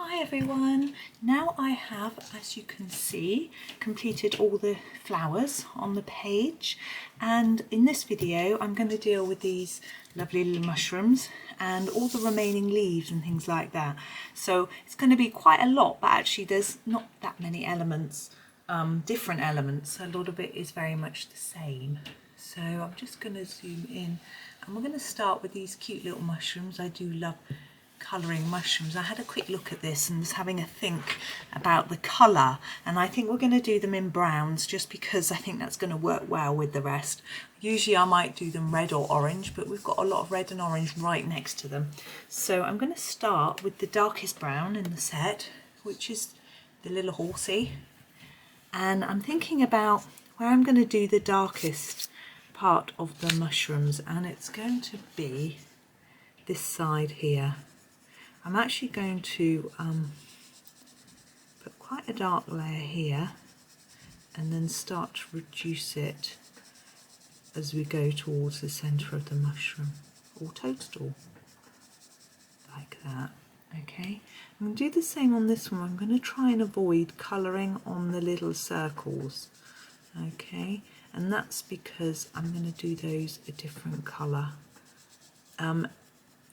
Hi everyone, now I have, as you can see, completed all the flowers on the page, and in this video I'm going to deal with these lovely little mushrooms and all the remaining leaves and things like that. So it's going to be quite a lot, but actually there's not that many elements, different elements. A lot of it is very much the same. So I'm just going to zoom in and we're going to start with these cute little mushrooms. I do love colouring mushrooms. I had a quick look at this and was having a think about the colour, and I think we're going to do them in browns just because I think that's going to work well with the rest. Usually I might do them red or orange, but we've got a lot of red and orange right next to them. So I'm going to start with the darkest brown in the set, which is the little horsey, and I'm thinking about where I'm going to do the darkest part of the mushrooms, and it's going to be this side here. I'm actually going to put quite a dark layer here and then start to reduce it as we go towards the centre of the mushroom or toadstool, like that. Okay, I'm going to do the same on this one. I'm going to try and avoid colouring on the little circles, okay, and that's because I'm going to do those a different colour.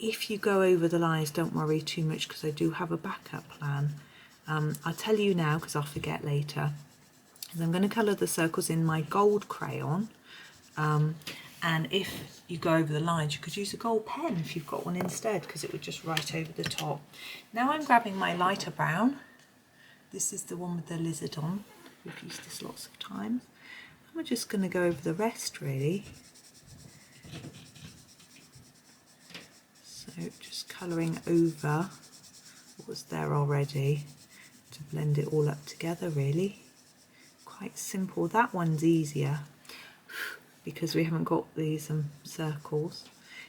If you go over the lines, don't worry too much because I do have a backup plan. I'll tell you now because I'll forget later. And I'm going to colour the circles in my gold crayon. And if you go over the lines, you could use a gold pen if you've got one instead, because it would just write over the top. Now I'm grabbing my lighter brown. This is the one with the lizard on. We've used this lots of times. And we're just going to go over the rest really. So just colouring over what was there already to blend it all up together really. Quite simple. That one's easier because we haven't got these circles.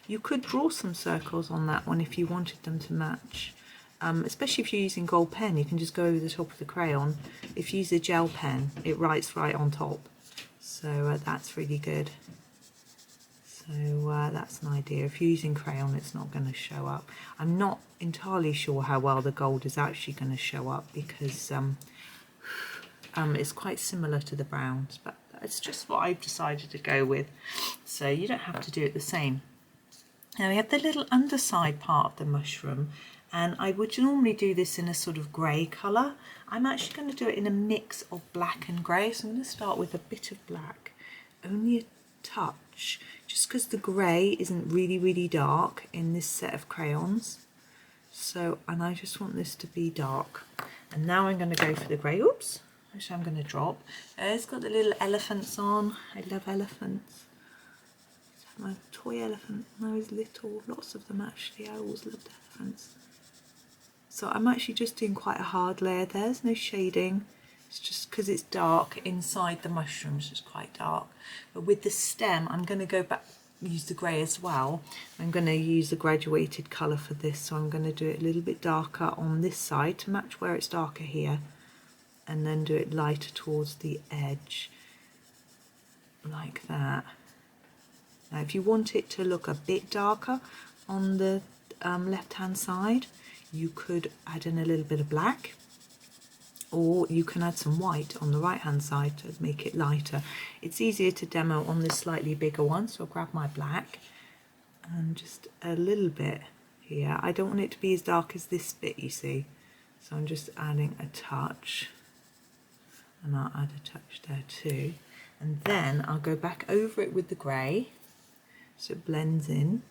You could draw some circles on that one if you wanted them to match. Especially if you're using gold pen, you can just go over the top of the crayon. If you use a gel pen, it writes right on top. So that's really good. So that's an idea. If you're using crayon, it's not going to show up. I'm not entirely sure how well the gold is actually going to show up because it's quite similar to the browns, but it's just what I've decided to go with. So you don't have to do it the same. Now we have the little underside part of the mushroom, and I would normally do this in a sort of grey colour. I'm actually going to do it in a mix of black and grey, so I'm going to start with a bit of black, only a touch, just because the grey isn't really dark in this set of crayons. So, and I just want this to be dark. And now I'm going to go for the grey. Oops, which I'm going to drop. It's got the little elephants on. I love elephants. My toy elephant when I was little, lots of them actually. I always loved elephants. So I'm actually just doing quite a hard layer there. There's no shading. It's just because it's dark inside the mushrooms, it's quite dark. But with the stem, I'm going to go back, use the grey as well. I'm going to use the graduated colour for this, so I'm going to do it a little bit darker on this side to match where it's darker here, and then do it lighter towards the edge, like that. Now if you want it to look a bit darker on the left hand side, you could add in a little bit of black, or you can add some white on the right hand side to make it lighter. It's easier to demo on this slightly bigger one, so I'll grab my black and just a little bit here. I don't want it to be as dark as this bit, you see, so I'm just adding a touch, and I'll add a touch there too, and then I'll go back over it with the grey so it blends in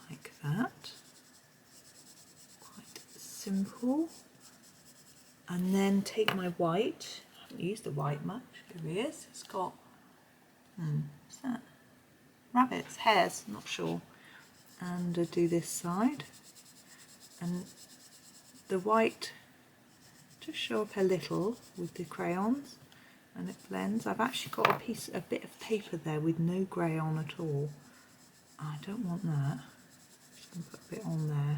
like that. Simple. And then take my white. I haven't used the white much. Here he is. It's got what's that? Rabbits, hares, not sure. And do this side, and the white just show up a little with the crayons, and it blends. I've actually got a bit of paper there with no grey on at all. I don't want that. Just gonna put a bit on there.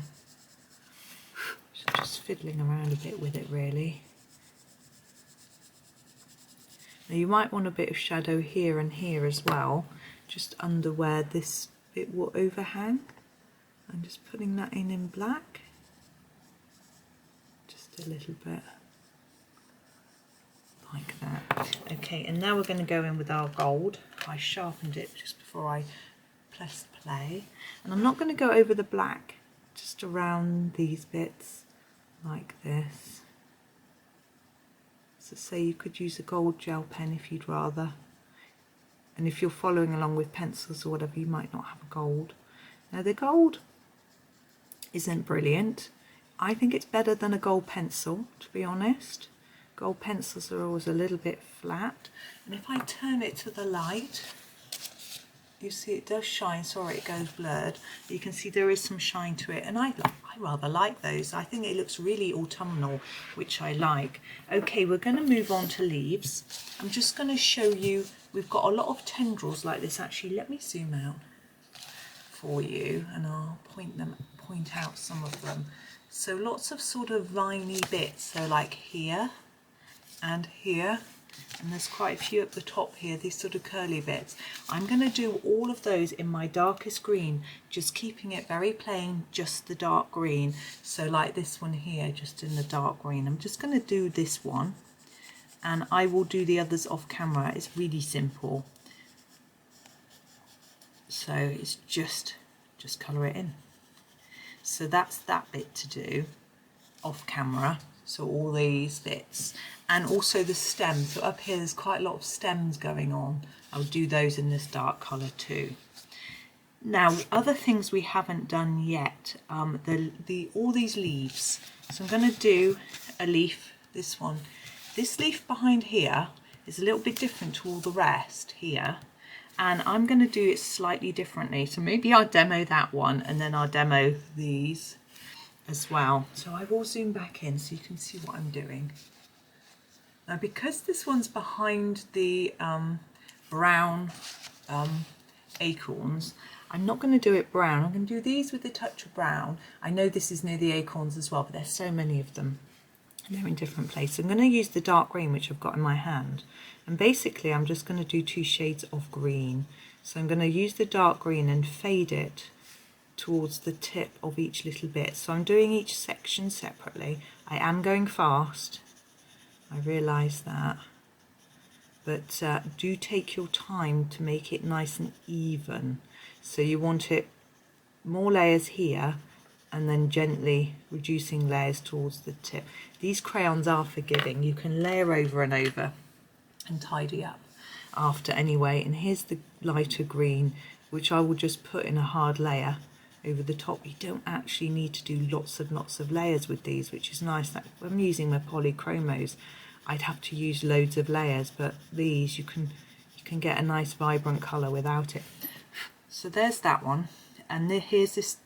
Just fiddling around a bit with it really. Now you might want a bit of shadow here and here as well, just under where this bit will overhang. I'm just putting that in black, just a little bit like that. Okay, and now we're going to go in with our gold. I sharpened it just before I pressed play, and I'm not going to go over the black, just around these bits like this. So say you could use a gold gel pen if you'd rather, and if you're following along with pencils or whatever, you might not have a gold. Now the gold isn't brilliant. I think it's better than a gold pencil, to be honest. Gold pencils are always a little bit flat, and if I turn it to the light, you see it does shine. Sorry, it goes blurred. You can see there is some shine to it, and I rather like those. I think it looks really autumnal, which I like. Okay, we're going to move on to leaves. I'm just going to show you, we've got a lot of tendrils like this. Actually, let me zoom out for you, and I'll point out some of them. So lots of sort of viney bits, so like here and here, and there's quite a few at the top here, these sort of curly bits. I'm going to do all of those in my darkest green, just keeping it very plain, just the dark green. So like this one here, just in the dark green. I'm just going to do this one, and I will do the others off camera. It's really simple. So it's just colour it in. So that's that bit to do off camera. So all these bits, and also the stem. So up here there's quite a lot of stems going on. I'll do those in this dark colour too. Now, other things we haven't done yet, all these leaves. So I'm going to do a leaf, this one. This leaf behind here is a little bit different to all the rest here, and I'm going to do it slightly differently. So maybe I'll demo that one, and then I'll demo these as well. So I will zoom back in so you can see what I'm doing. Now, because this one's behind the brown acorns, I'm not going to do it brown. I'm going to do these with a touch of brown. I know this is near the acorns as well, but there's so many of them and they're in different places. I'm going to use the dark green, which I've got in my hand, and basically I'm just going to do 2 shades of green. So I'm going to use the dark green and fade it towards the tip of each little bit. So I'm doing each section separately. I am going fast, I realise that, but do take your time to make it nice and even. So you want it more layers here, and then gently reducing layers towards the tip. These crayons are forgiving. You can layer over and over and tidy up after anyway. And here's the lighter green, which I will just put in a hard layer over the top. You don't actually need to do lots of layers with these, which is nice. That when I'm using my polychromos, I'd have to use loads of layers, but these you can get a nice vibrant colour without it. So there's that one, and here's this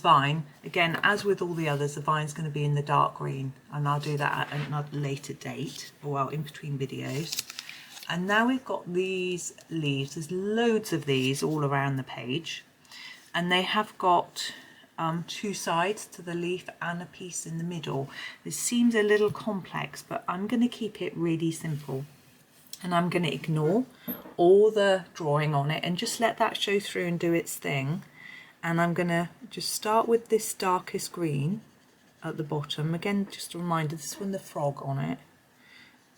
vine. Again, as with all the others, the vine's going to be in the dark green, and I'll do that at another later date, or well, in between videos. And now we've got these leaves. There's loads of these all around the page, and they have got 2 sides to the leaf and a piece in the middle. This seems a little complex, but I'm going to keep it really simple, and I'm going to ignore all the drawing on it and just let that show through and do its thing. And I'm going to just start with this darkest green at the bottom. Again, just a reminder, this one, the frog on it,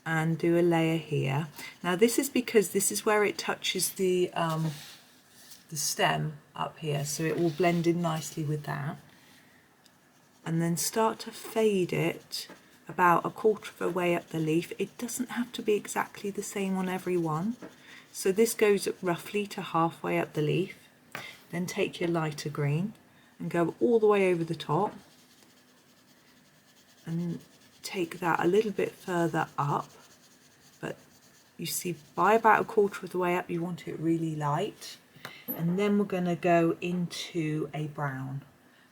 and do a layer here. Now this is because this is where it touches the stem up here, so it will blend in nicely with that. And then start to fade it about 1/4 of a way up the leaf. It doesn't have to be exactly the same on every one. So this goes roughly to halfway up the leaf. Then take your lighter green and go all the way over the top, and take that a little bit further up. But you see, by about 1/4 of the way up, you want it really light. And then we're going to go into a brown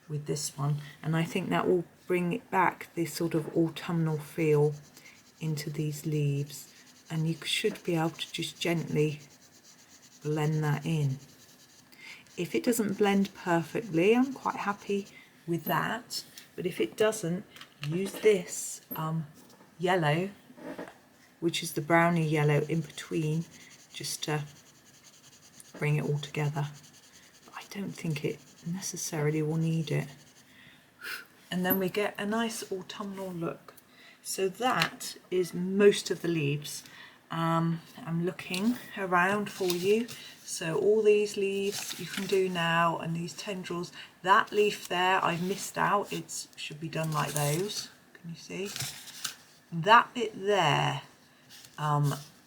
with this one, and I think that will bring it back, this sort of autumnal feel into these leaves, and you should be able to just gently blend that in. If it doesn't blend perfectly, I'm quite happy with that, but if it doesn't, use this yellow, which is the brownie yellow in between, just to bring it all together. I don't think it necessarily will need it. And then we get a nice autumnal look. So that is most of the leaves. I'm looking around for you. So all these leaves you can do now, and these tendrils. That leaf there I've missed out. It should be done like those. Can you see? That bit there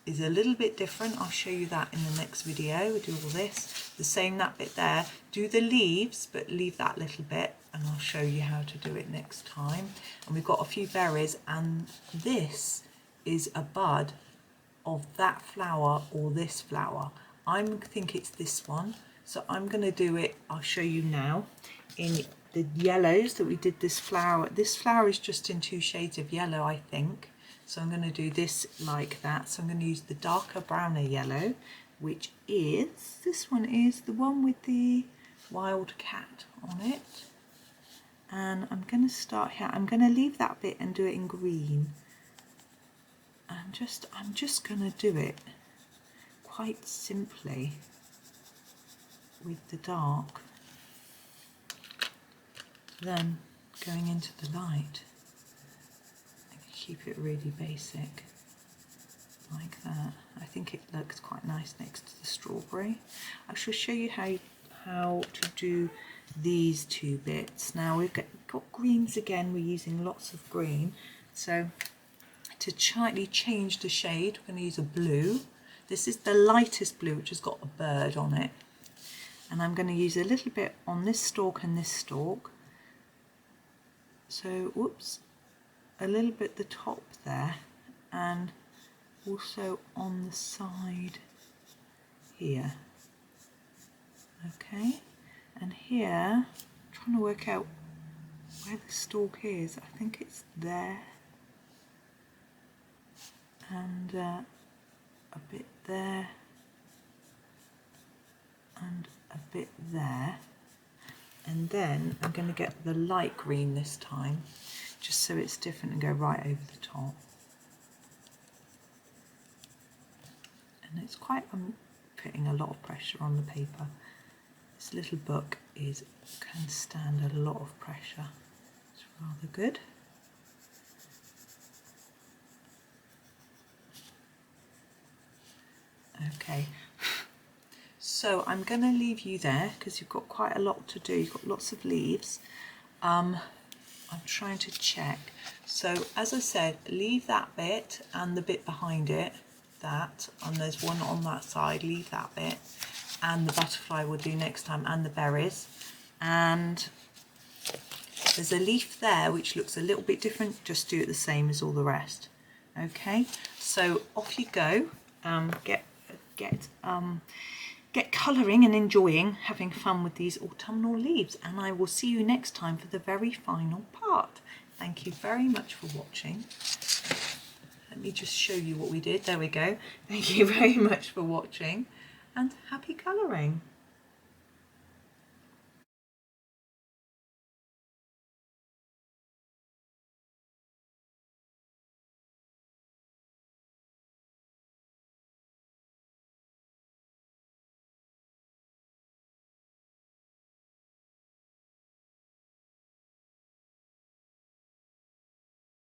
is a little bit different. I'll show you that in the next video. We do all this. The same, that bit there. Do the leaves, but leave that little bit, and I'll show you how to do it next time. And we've got a few berries, and this is a bud of that flower or this flower. I think it's this one, so I'm going to do it. I'll show you now in the yellows that we did this flower. This flower is just in 2 shades of yellow, I think. So I'm going to do this like that. So I'm going to use the darker browner yellow, which is, this one is the one with the wild cat on it. And I'm going to start here. I'm going to leave that bit and do it in green. And I'm just going to do it quite simply with the dark. Then going into the light. Keep it really basic like that. I think it looks quite nice next to the strawberry. I shall show you how to do these 2 bits. Now we've got greens again. We're using lots of green. So to slightly change the shade, we're going to use a blue. This is the lightest blue, which has got a bird on it. And I'm going to use a little bit on this stalk and this stalk. So, whoops. A little bit the top there, and also on the side here. Okay, and here, I'm trying to work out where the stalk is. I think it's there, and a bit there, and a bit there. And then I'm going to get the light green this time, just so it's different, and go right over the top. And it's quite, I'm putting a lot of pressure on the paper. This little book can stand a lot of pressure. It's rather good. Okay, so I'm going to leave you there because you've got quite a lot to do. You've got lots of leaves. I'm trying to check. So as I said, leave that bit and the bit behind it, and there's one on that side, leave that bit, and the butterfly we'll do next time, and the berries. And there's a leaf there which looks a little bit different, just do it the same as all the rest. Okay, so off you go. Get colouring and enjoying, having fun with these autumnal leaves, and I will see you next time for the very final part. Thank you very much for watching. Let me just show you what we did. There we go. Thank you very much for watching, and happy colouring.